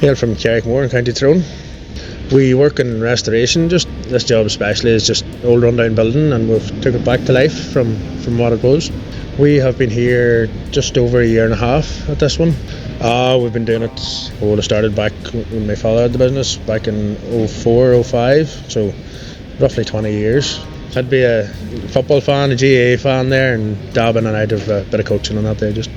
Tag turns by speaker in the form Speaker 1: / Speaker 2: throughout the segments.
Speaker 1: Hail from Carrickmore in County Tyrone. We work in restoration. Just this job especially is just an old rundown building, and we've took it back to life from what it was. We have been here just over a year and a half at this one. We've been doing it. It started back when my father had the business back in 04, 05, so roughly 20 years. I'd be a football fan, a GAA fan there, and dabbing and out of a bit of coaching on that there just.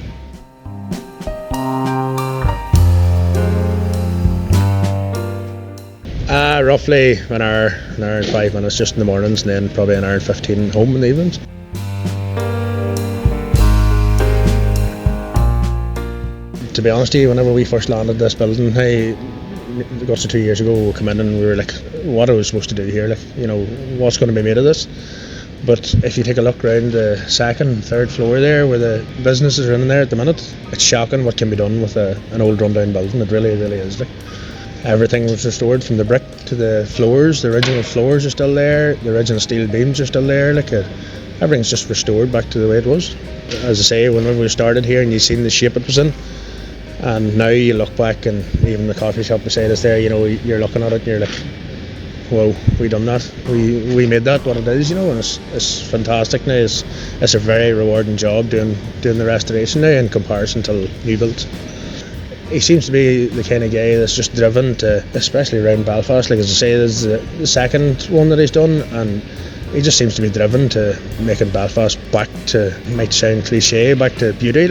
Speaker 1: Roughly an hour and 5 minutes just in the mornings, and then probably an hour and 15 home in the evenings. To be honest with you, whenever we first landed this building, got to 2 years ago, we come in and we were like, what are we supposed to do here? What's going to be made of this? But if you take a look around the second, third floor there, where the businesses are in there at the minute, it's shocking what can be done with an old rundown building. It really, really is. Everything was restored from the brick to the floors. The original floors are still there. The original steel beams are still there. Everything's just restored back to the way it was. As I say, whenever we started here and you seen the shape it was in, and now you look back, and even the coffee shop beside us there, you're looking at it and you're like, whoa, we done that. We made that what it is, and it's fantastic now. It's a very rewarding job doing the restoration now in comparison to new builds. He seems to be the kind of guy that's just driven to, especially around Belfast, as I say, this is the second one that he's done, and he just seems to be driven to making Belfast back to, might sound cliche, back to beauty.